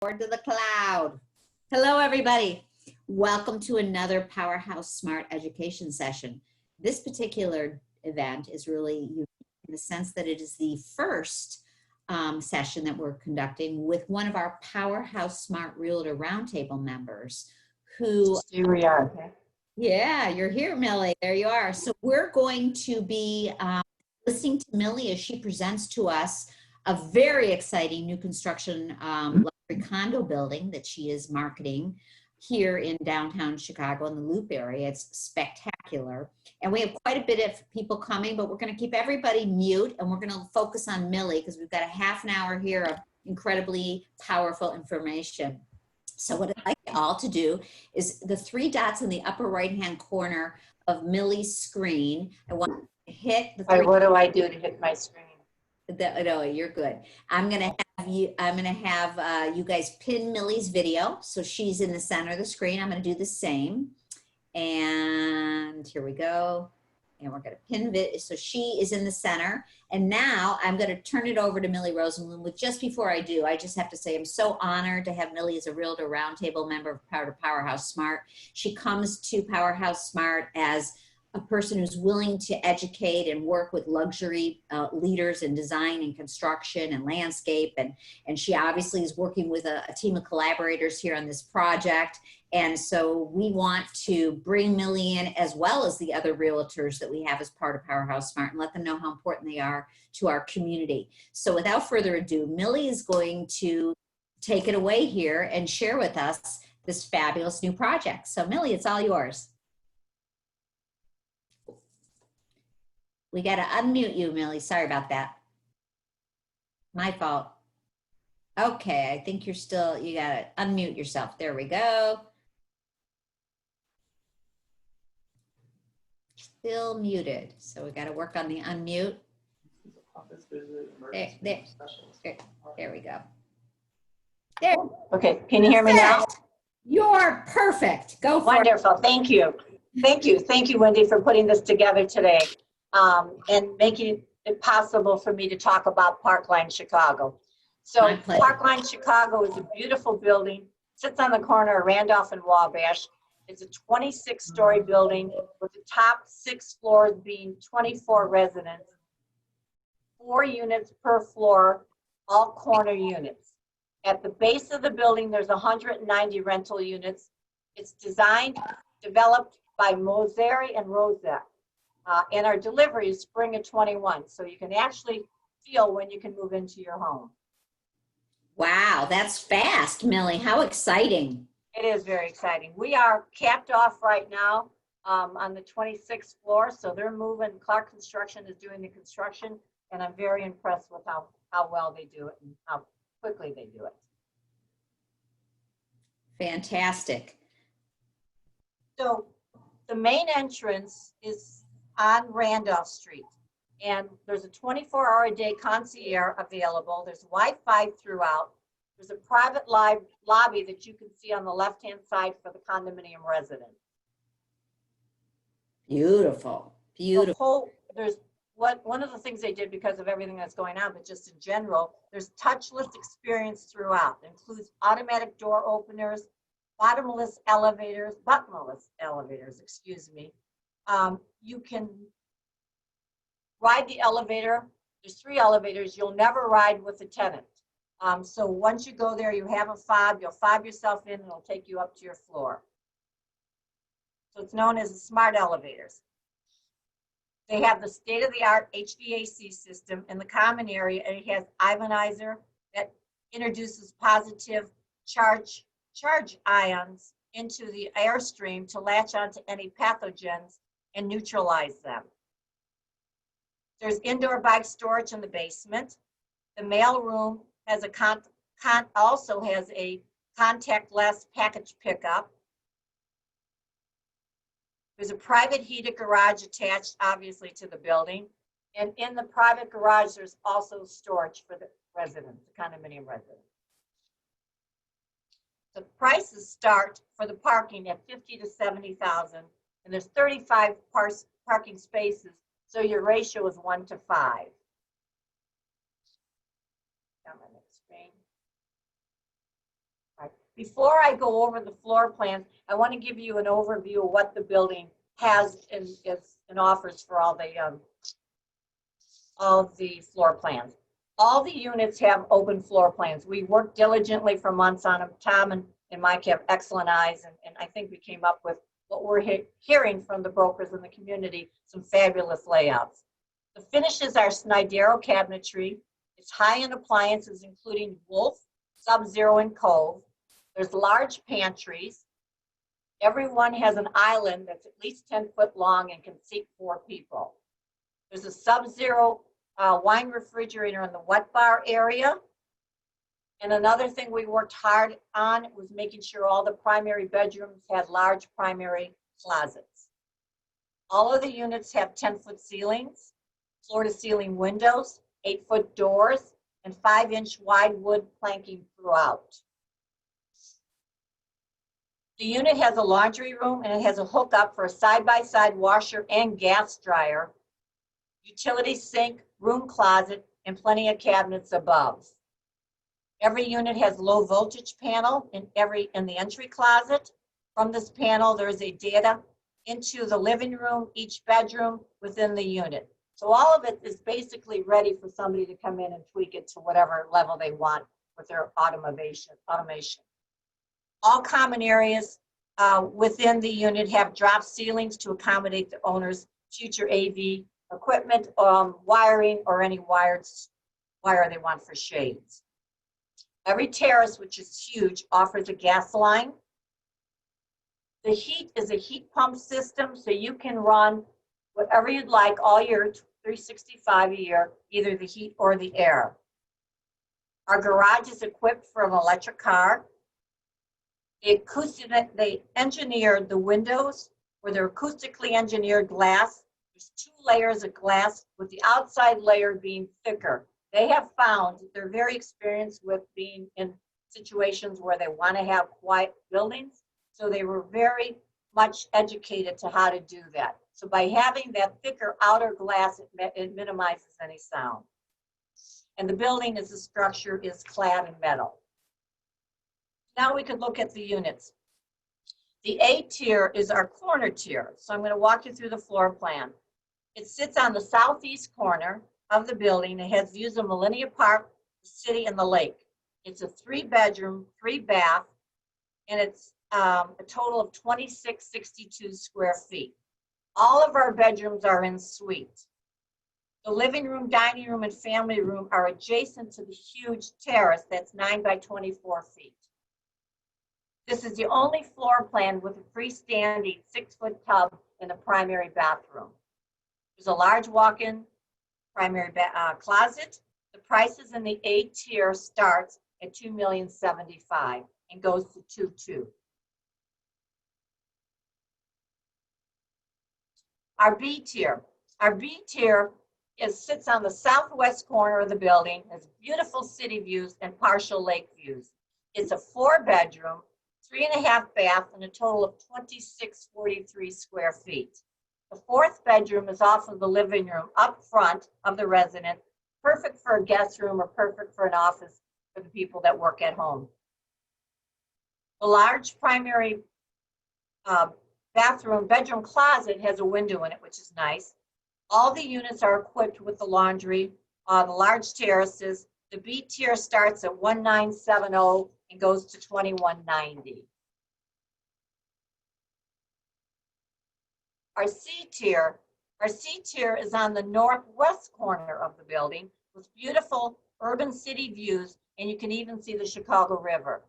Forward to the cloud. Hello, everybody. Welcome to another Powerhouse Smart Education session. This particular event is really unique in the sense that it is the first session that we're conducting with one of our Powerhouse Smart Realtor Roundtable members who... Here we are. Yeah, you're here, Millie. There you are. So we're going to be listening to Millie as she presents to us a very exciting new construction luxury condo building that she is marketing here in downtown Chicago in the Loop area. It's spectacular. And we have quite a bit of people coming, but we're going to keep everybody mute and we're going to focus on Millie because we've got a half an hour here of incredibly powerful information. So what I'd like you all to do is the three dots in the upper right-hand corner of Millie's screen. I want you to hit the three. What do I do to hit my screen? No, you're good. I'm gonna have you guys pin Millie's video so she's in the center of the screen. I'm gonna do the same, and here we go. And we're gonna pin it so she is in the center. And now I'm gonna turn it over to Millie Rosenbloom. But just before I do, I just have to say I'm so honored to have Millie as a Realtor Roundtable member of Powerhouse Smart. She comes to Powerhouse Smart as a person who's willing to educate and work with luxury leaders in design and construction and landscape. And she obviously is working with a team of collaborators here on this project. And so we want to bring Millie in as well as the other realtors that we have as part of Powerhouse Smart and let them know how important they are to our community. So without further ado, Millie is going to take it away here and share with us this fabulous new project. So Millie, it's all yours. We got to unmute you, Millie. Sorry about that. My fault. Okay, I think you got to unmute yourself. There we go. Still muted. So we got to work on the unmute. There we go. There. Okay, can you hear me now? You're perfect. Go for it. Wonderful. Thank you. Thank you, Wendy, for putting this together today. And making it possible for me to talk about Parkline Chicago. So Parkline Chicago is a beautiful building, sits on the corner of Randolph and Wabash. It's a 26-story building with the top 6 floors being 24 residents, 4 units per floor, all corner units. At the base of the building, there's 190 rental units. It's designed, developed by Moceri+Roszak. And our delivery is spring of 21, so you can actually feel when you can move into your home. Wow, that's fast, Millie. How exciting. It is very exciting. We are capped off right now on the 26th floor, so they're moving. Clark Construction is doing the construction, and I'm very impressed with how well they do it and how quickly they do it. Fantastic. So the main entrance is on Randolph Street, and there's a 24-hour-a-day concierge available. There's Wi-Fi throughout. There's a private lobby that you can see on the left-hand side for the condominium residents. Beautiful, beautiful. One of the things they did because of everything that's going on, but just in general, there's touchless experience throughout. It includes automatic door openers, buttonless elevators, excuse me. You can ride the elevator. There's 3 elevators. You'll never ride with a tenant. So once you go there, you have a fob. You'll fob yourself in and it'll take you up to your floor. So it's known as the smart elevators. They have the state-of-the-art HVAC system in the common area, and it has ionizer that introduces positive charge ions into the airstream to latch onto any pathogens and neutralize them. There's indoor bike storage in the basement. The mail room has also has a contactless package pickup. There's a private heated garage attached, obviously, to the building. And in the private garage, there's also storage for the residents, the condominium residents. The prices start for the parking at $50,000 to $70,000, and there's 35 parking spaces, so your ratio is 1 to 5. On my next screen. before I go over the floor plans, I want to give you an overview of what the building has and offers for all the floor plans. All the units have open floor plans. We worked diligently for months on them. Tom and Mike have excellent eyes, and I think we came up with what we're hearing from the brokers in the community, some fabulous layouts. The finishes are Snidero cabinetry. It's high-end appliances, including Wolf, Sub-Zero, and Cove. There's large pantries. Everyone has an island that's at least 10 foot long and can seat 4 people. There's a Sub-Zero wine refrigerator in the wet bar area. And another thing we worked hard on was making sure all the primary bedrooms had large primary closets. All of the units have 10-foot ceilings, floor-to-ceiling windows, 8-foot doors, and 5-inch wide wood planking throughout. The unit has a laundry room, and it has a hookup for a side-by-side washer and gas dryer, utility sink, room closet, and plenty of cabinets above. Every unit has low voltage panel in the entry closet. From this panel, there's a data into the living room, each bedroom within the unit. So all of it is basically ready for somebody to come in and tweak it to whatever level they want with their automation. All common areas within the unit have drop ceilings to accommodate the owner's future AV equipment, wiring, or any wire they want for shades. Every terrace, which is huge, offers a gas line. The heat is a heat pump system, so you can run whatever you'd like all year, 365 a year, either the heat or the air. Our garage is equipped for an electric car. They engineered the windows where they're acoustically engineered glass. There's 2 layers of glass, with the outside layer being thicker. They have found they're very experienced with being in situations where they want to have quiet buildings. So they were very much educated to how to do that. So by having that thicker outer glass, it minimizes any sound. And the building as a structure is clad in metal. Now we could look at the units. The A tier is our corner tier. So I'm going to walk you through the floor plan. It sits on the southeast corner of the building. It has views of Millennia Park, the city, and the lake. It's a 3-bedroom, 3-bath, and it's a total of 2662 square feet. All of our bedrooms are en suite. The living room, dining room, and family room are adjacent to the huge terrace that's 9 by 24 feet. This is the only floor plan with a freestanding 6-foot tub in the primary bathroom. There's a large walk-in primary closet. The prices in the A tier starts at $2,075,000 and goes to $2.2 million. Our B tier. Our B tier sits on the southwest corner of the building, has beautiful city views and partial lake views. It's a 4-bedroom, 3.5 bath, and a total of 2643 square feet. The 4th bedroom is off of the living room up front of the resident, perfect for a guest room or perfect for an office for the people that work at home. The large primary bedroom closet has a window in it, which is nice. All the units are equipped with the laundry, the large terraces. The B tier starts at $1,970 and goes to $2,190. Our C tier is on the northwest corner of the building with beautiful urban city views, and you can even see the Chicago River.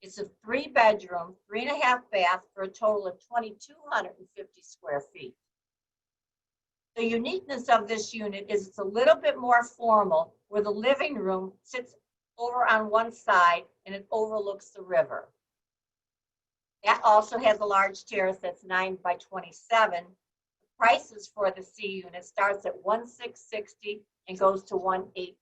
It's a 3-bedroom, 3.5 bath for a total of 2,250 square feet. The uniqueness of this unit is it's a little bit more formal, where the living room sits over on one side and it overlooks the river. That also has a large terrace that's 9 by 27. The prices for the C unit starts at $1,660 and goes to $1,845.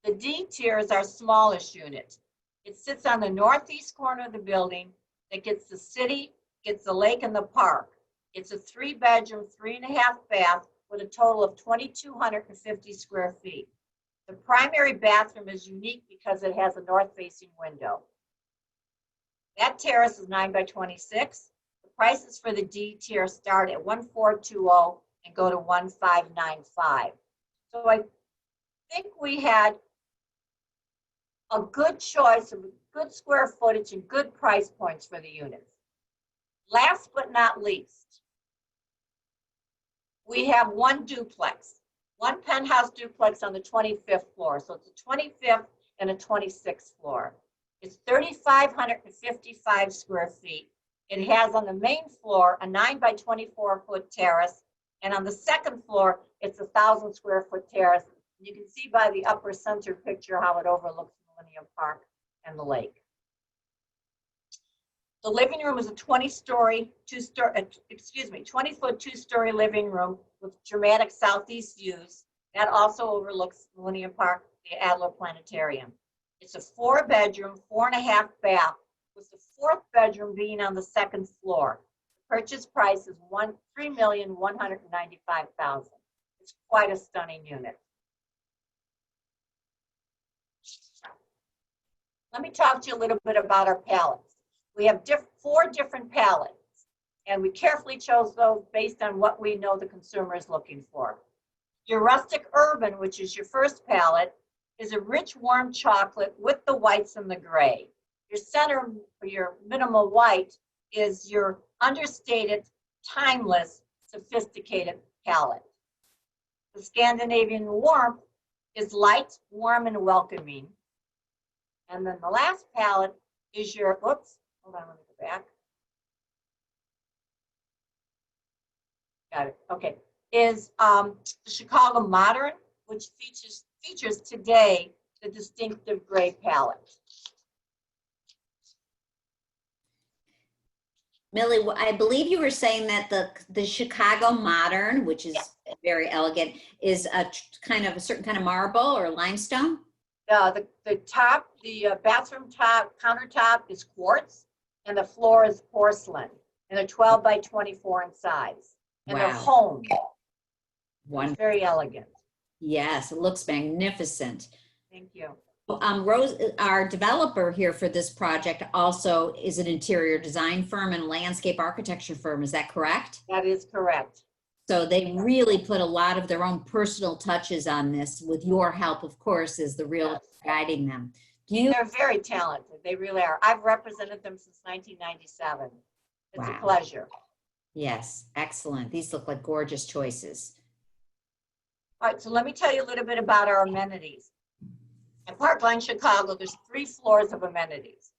The D tier is our smallest unit. It sits on the northeast corner of the building that gets the city, gets the lake and the park. It's a 3-bedroom, 3.5 bath with a total of 2,250 square feet. The primary bathroom is unique because it has a north-facing window. That terrace is 9 by 26. The prices for the D tier start at 1,420 and go to 1,595. So I think we had a good choice of good square footage and good price points for the units. Last but not least, we have one duplex, one penthouse duplex on the 25th floor. So it's a 25th and a 26th floor. It's 3,555 square feet. It has on the main floor a 9 by 24 foot terrace. And on the second floor, it's a 1,000 square foot terrace. You can see by the upper center picture how it overlooks Millennium Park and the lake. The living room is a 20-foot two-story living room with dramatic southeast views. That also overlooks Millennium Park, the Adler Planetarium. It's a 4-bedroom, 4.5 bath, with the 4th bedroom being on the 2nd floor. The purchase price is $3,195,000. It's quite a stunning unit. Let me talk to you a little bit about our palettes. We have 4 different palettes, and we carefully chose those based on what we know the consumer is looking for. Your rustic urban, which is your first palette, is a rich, warm chocolate with the whites and the gray. Your center, or your minimal white, is your understated, timeless, sophisticated palette. The Scandinavian warmth is light, warm, and welcoming. And then the last palette is your, oops, hold on, let me go back. Got it, okay. Is the Chicago Modern, which features today the distinctive gray palette. Millie, I believe you were saying that the Chicago Modern, which is very elegant, is a kind of a certain kind of marble or limestone? The bathroom top, countertop is quartz, and the floor is porcelain, and they're 12 by 24 in size. And they're home. It's very elegant. Yes, it looks magnificent. Thank you. Rose, our developer here for this project also is an interior design firm and landscape architecture firm. Is that correct? That is correct. So they really put a lot of their own personal touches on this, with your help, of course, as the real guiding them. They're very talented. They really are. I've represented them since 1997. It's a pleasure. Yes, excellent. These look like gorgeous choices. All right, so let me tell you a little bit about our amenities. At Parkline Chicago, there's 3 floors of amenities.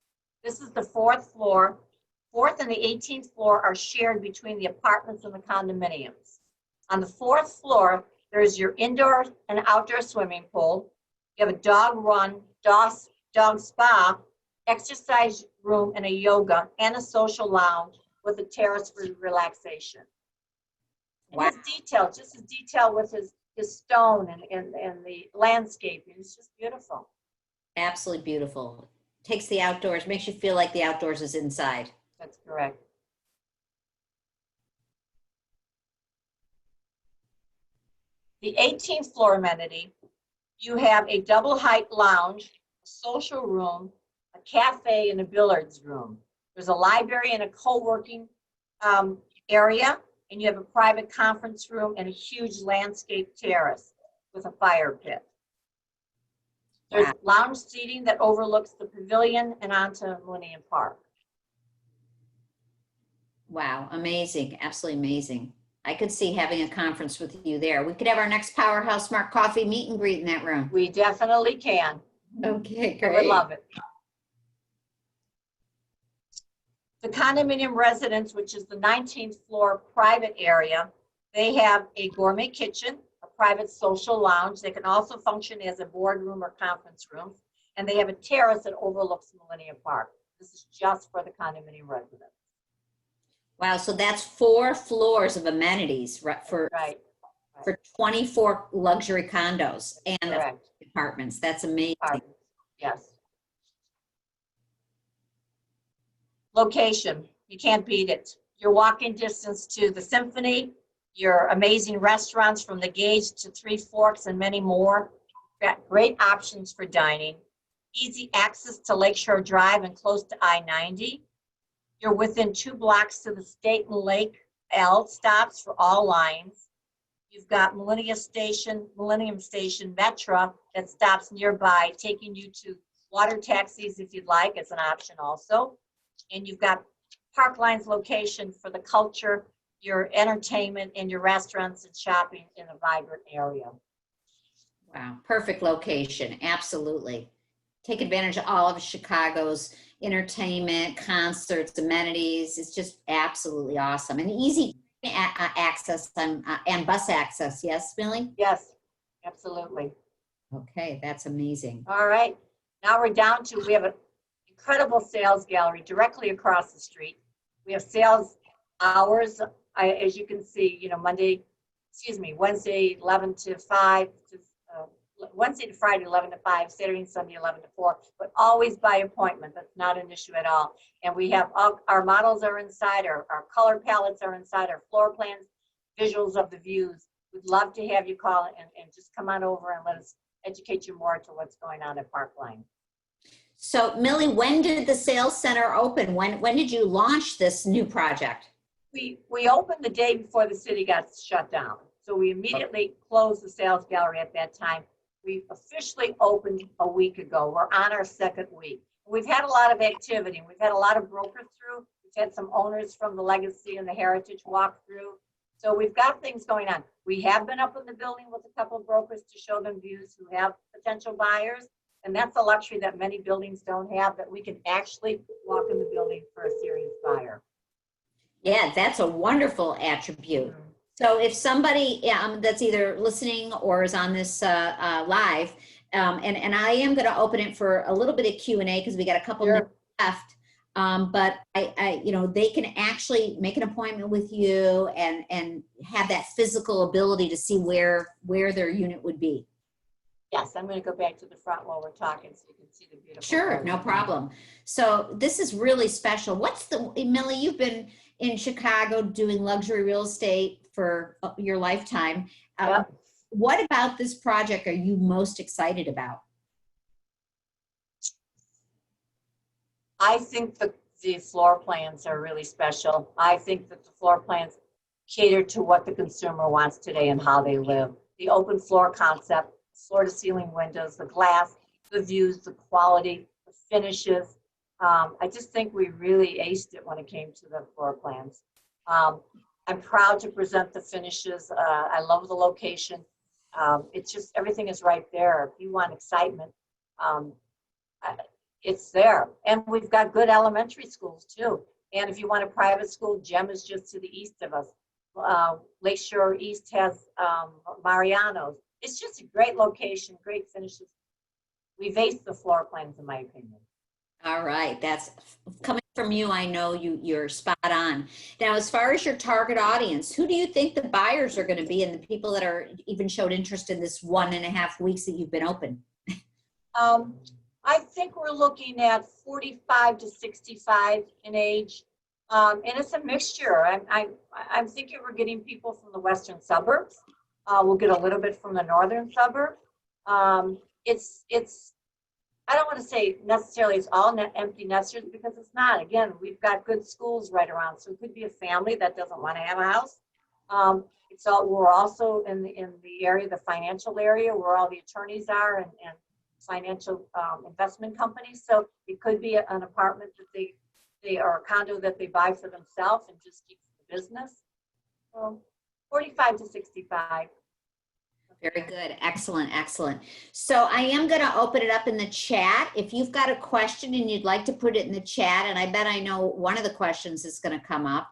This is the 4th floor. 4th and the 18th floor are shared between the apartments and the condominiums. On the 4th floor, there's your indoor and outdoor swimming pool. You have a dog run, dog spa, exercise room, and a yoga, and a social lounge with a terrace for relaxation. And his detail, just his detail with his stone and the landscaping, it's just beautiful. Absolutely beautiful. Takes the outdoors, makes you feel like the outdoors is inside. That's correct. The 18th floor amenity, you have a double height lounge, a social room, a cafe, and a billiards room. There's a library and a co-working area, and you have a private conference room and a huge landscape terrace with a fire pit. There's lounge seating that overlooks the pavilion and onto Millennium Park. Wow, amazing, absolutely amazing. I could see having a conference with you there. We could have our next Powerhouse Smart Coffee meet and greet in that room. We definitely can. Okay, I great. would love it. The condominium residence, which is the 19th floor private area, they have a gourmet kitchen, a private social lounge. They can also function as a boardroom or conference room. And they have a terrace that overlooks Millennium Park. This is just for the condominium residents. Wow, so that's 4 floors of amenities for 24 luxury condos and apartments. That's amazing. Yes. Location, you can't beat it. You're walking distance to the Symphony, your amazing restaurants from the Gage to Three Forks and many more. Got great options for dining. Easy access to Lakeshore Drive and close to I-90. You're within 2 blocks to the State and Lake L stops for all lines. You've got Millennium Station Metra that stops nearby, taking you to water taxis if you'd like, as an option also. And you've got Parkline's location for the culture, your entertainment, and your restaurants and shopping in a vibrant area. Wow, perfect location, absolutely. Take advantage of all of Chicago's entertainment, concerts, amenities. It's just absolutely awesome. And easy access and bus access, yes, Millie? Yes, absolutely. Okay, that's amazing. All right, now we're down to, we have an incredible sales gallery directly across the street. We have sales hours, as you can see, you know, Wednesday 11 to 5, Wednesday to Friday 11 to 5, Saturday and Sunday 11 to 4, but always by appointment. That's not an issue at all. And we have our models are inside, our color palettes are inside, our floor plans, visuals of the views. We'd love to have you call and just come on over and let us educate you more to what's going on at Parkline. So Millie, when did the sales center open? When did you launch this new project? We opened the day before the city got shut down. So we immediately closed the sales gallery at that time. We officially opened a week ago. We're on our 2nd week. We've had a lot of activity. We've had a lot of brokers through. We've had some owners from the Legacy and the Heritage walk through. So we've got things going on. We have been up in the building with a couple of brokers to show them views who have potential buyers. And that's a luxury that many buildings don't have, that we can actually walk in the building for a serious buyer. Yeah, that's a wonderful attribute. So if somebody that's either listening or is on this live, and I am going to open it for a little bit of Q&A because we got a couple minutes left, but I you know, they can actually make an appointment with you and have that physical ability to see where their unit would be. Yes, I'm going to go back to the front while we're talking so you can see the beautiful. Sure, no problem. So this is really special. Millie, you've been in Chicago doing luxury real estate for your lifetime. Yep. What about this project are you most excited about? I think the floor plans are really special. I think that the floor plans cater to what the consumer wants today and how they live. The open floor concept, floor to ceiling windows, the glass, the views, the quality, the finishes. I just think we really aced it when it came to the floor plans. I'm proud to present the finishes. I love the location. It's just, everything is right there. If you want excitement, it's there. And we've got good elementary schools too. And if you want a private school, GEM is just to the east of us. Lakeshore East has Mariano's. It's just a great location, great finishes. We've aced the floor plans, in my opinion. All right, that's coming from you. I know you're spot on. Now, as far as your target audience, who do you think the buyers are going to be and the people that are even showed interest in this 1.5 weeks that you've been open? I think we're looking at 45 to 65 in age, and it's a mixture. I'm thinking we're getting people from the western suburbs. We'll get a little bit from the northern suburbs. I don't want to say necessarily it's all empty nesters, because it's not. Again, we've got good schools right around, so it could be a family that doesn't want to have a house. We're also in the area, the financial area, where all the attorneys are and financial investment companies. So it could be an apartment that they or a condo that they buy for themselves and just keep the business. So 45 to 65. Very good. Excellent. Excellent. So I am going to open it up in the chat. If you've got a question and you'd like to put it in the chat, and I bet I know one of the questions is going to come up.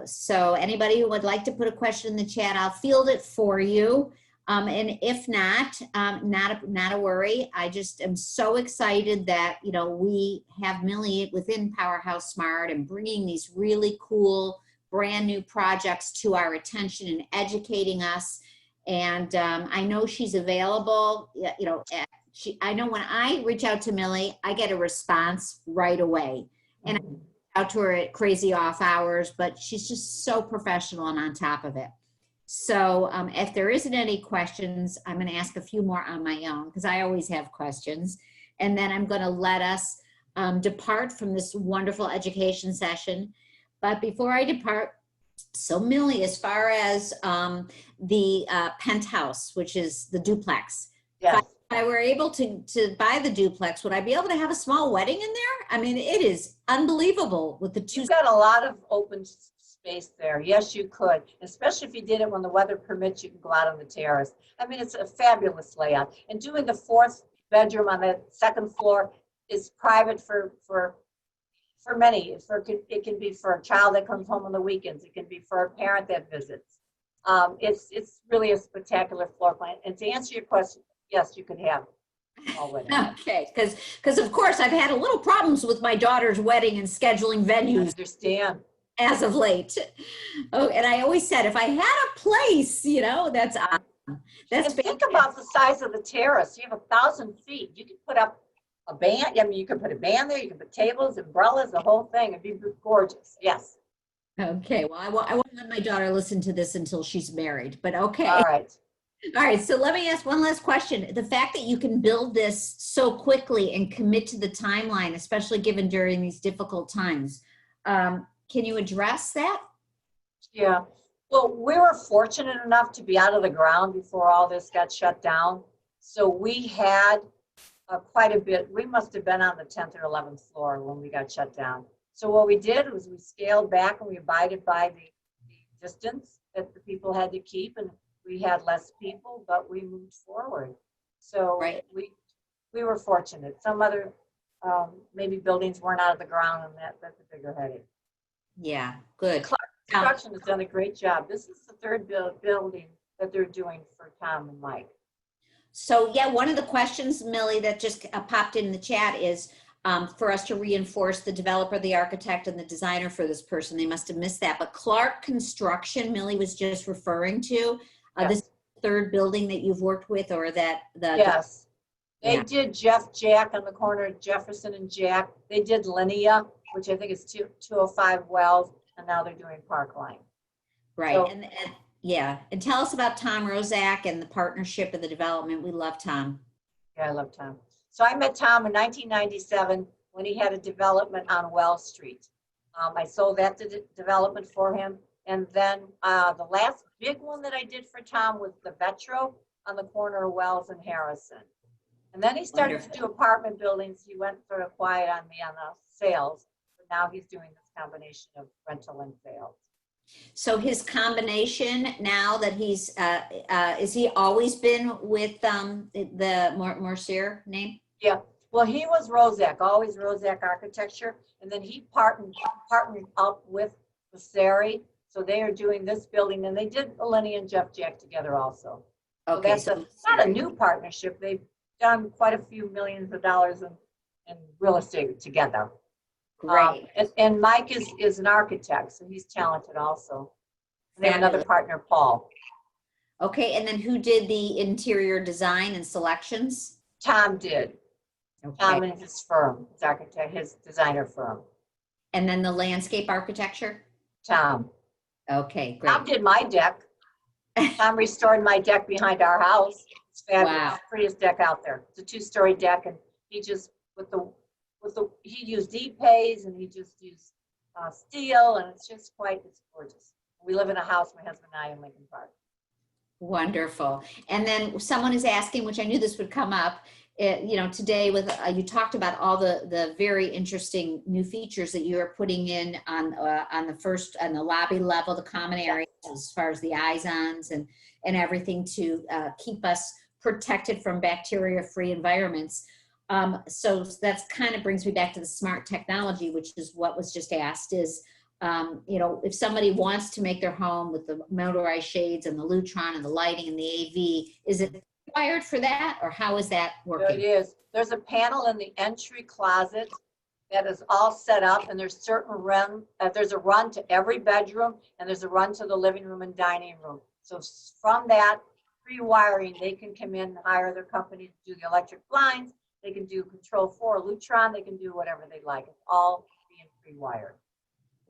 So anybody who would like to put a question in the chat, I'll field it for you. And if not, not a worry. I just am so excited that, you know, we have Millie within Powerhouse Smart and bringing these really cool brand new projects to our attention and educating us. And I know she's available. You know, I know when I reach out to Millie, I get a response right away. And out to her at crazy off hours, but she's just so professional and on top of it. So if there isn't any questions, I'm going to ask a few more on my own because I always have questions. And then I'm going to let us depart from this wonderful education session. But before I depart, so Millie, as far as the penthouse, which is the duplex, Yes. if I were able to buy the duplex, would I be able to have a small wedding in there? I mean, it is unbelievable with the two. You've got a lot of open space there. Yes, you could, especially if you did it when the weather permits, you can go out on the terrace. I mean, it's a fabulous layout. And doing the 4th bedroom on the 2nd floor is private for many. It can be for a child that comes home on the weekends. It can be for a parent that visits. It's really a spectacular floor plan. And to answer your question, yes, you could have all wedding. Okay, because of course I've had a little problems with my daughter's wedding and scheduling I venues understand. as of late. Oh, and I always said if I had a place, that's awesome. That's And think about the size of the terrace. You have 1,000 feet. You could put up a band. I mean, you could put a band there. You could put tables, umbrellas, the whole thing. It'd be gorgeous. Yes. Okay. Well, I won't let my daughter listen to this until she's married, but okay. All right. All right. So let me ask one last question. The fact that you can build this so quickly and commit to the timeline, especially given during these difficult times, can you address that? Yeah. Well, we were fortunate enough to be out of the ground before all this got shut down. So we had quite a bit. We must have been on the 10th or 11th floor when we got shut down. So what we did was we scaled back and we abided by the distance that the people had to keep, and we had less people, but we moved forward. So Right. we were fortunate. Some other maybe buildings weren't out of the ground, and that's a bigger headache. Yeah. Good. Construction has done a great job. This is the 3rd building that they're doing for Tom and Mike. So yeah, one of the questions, Millie, that just popped in the chat is for us to reinforce the developer, the architect, and the designer for this person. They must have missed that. But Clark Construction, Millie was just referring to, Yes. this 3rd building that you've worked with, or that the Yes. They Yeah. did Jeff Jack on the corner of Jefferson and Jack. They did Linnea, which I think is 205 Wells, and now they're doing Parkline. right. So- And yeah, and tell us about Tom Roszak and the partnership and the development. We love Tom. Yeah, I love Tom. So I met Tom in 1997 when he had a development on Wells Street. I sold that development for him. And then the last big one that I did for Tom was the Vetro on the corner of Wells and Harrison. And then he started to do apartment buildings. He went sort of quiet on me on the sales, but now he's doing this combination of rental and sales. So his combination now that he's, is he always been with the Moceri name? Yeah, well, he was Roszak, always Roszak Architecture, and then he partnered up with Moceri, so they are doing this building, and they did Eleni and Jeff Jack together also. So Okay, that's so not a new partnership. They've done quite a few millions of dollars in real estate together. great. And Mike is an architect, so he's talented also. And they have another Fabulous. partner, Paul. Okay, and then who did the interior design and selections? Tom did. Okay. Tom and his firm, his architect, his designer firm. And then the landscape architecture? Tom. Okay, great. Tom did my deck. Tom restored my deck behind our house. It's fabulous. Wow. Prettiest deck out there. It's a 2-story deck, and he just he used E-Pays, and he just used steel, and it's gorgeous. We live in a house, my husband and I, in Lincoln Park. Wonderful. And then someone is asking, which I knew this would come up, today with, you talked about all the very interesting new features that you are putting in on the lobby level, the common areas, as far as the Izons and everything to keep us protected from bacteria-free environments. So that's kind of brings me back to the smart technology, which is what was just asked is, if somebody wants to make their home with the motorized shades and the Lutron and the lighting and the AV, is it required for that, or how is that working? It is. There's a panel in the entry closet that is all set up, and there's there's a run to every bedroom, and there's a run to the living room and dining room. So from that pre-wiring, they can come in and hire their company to do the electric blinds. They can do Control 4 Lutron. They can do whatever they like. It's all being pre-wired.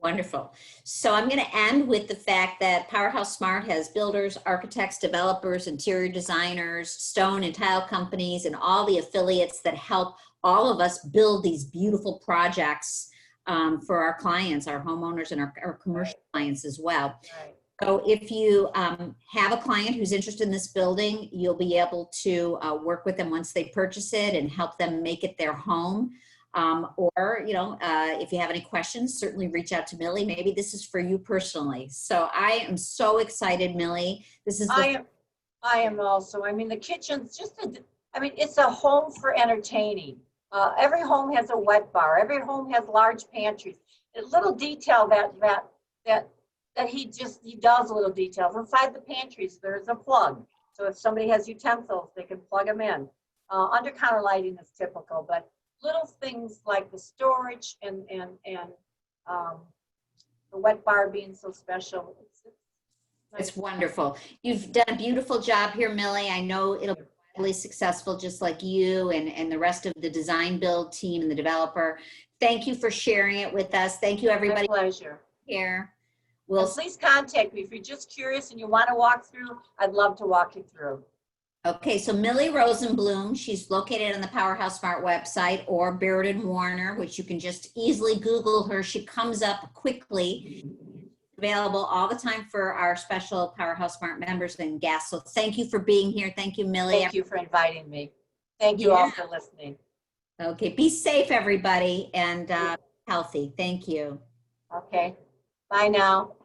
Wonderful. So I'm going to end with the fact that Powerhouse Smart has builders, architects, developers, interior designers, stone and tile companies, and all the affiliates that help all of us build these beautiful projects for our clients, our homeowners, and our commercial clients as well. Right. So if you have a client who's interested in this building, you'll be able to work with them once they purchase it and help them make it their home. Or, you know, if you have any questions, certainly reach out to Millie. Maybe this is for you personally. So I am so excited, Millie. This is I am also. I mean, the kitchen's just I mean, it's a home for entertaining. Every home has a wet bar. Every home has large pantries. A little detail that he does little details. Inside the pantries, there's a plug. So if somebody has utensils, they can plug them in. Under counter lighting is typical, but little things like the storage and the wet bar being so special. It's wonderful. You've done a beautiful job here, Millie. I know it'll be really successful, just like you and the rest of the design build team and the developer. Thank you for sharing it with us. Thank you, everybody. My pleasure. Here. And please contact me if you're just curious and you want to walk through. I'd love to walk you through. Okay, so Millie Rosenbloom, she's located on the Powerhouse Smart website, or Baird Warner, which you can just easily Google her. She comes up quickly. Available all the time for our special Powerhouse Smart members and guests. So thank you for being here. Thank you, Millie. Thank you for inviting me. Thank you all for listening. Okay, be safe, everybody, and healthy. Thank you. Okay, bye now.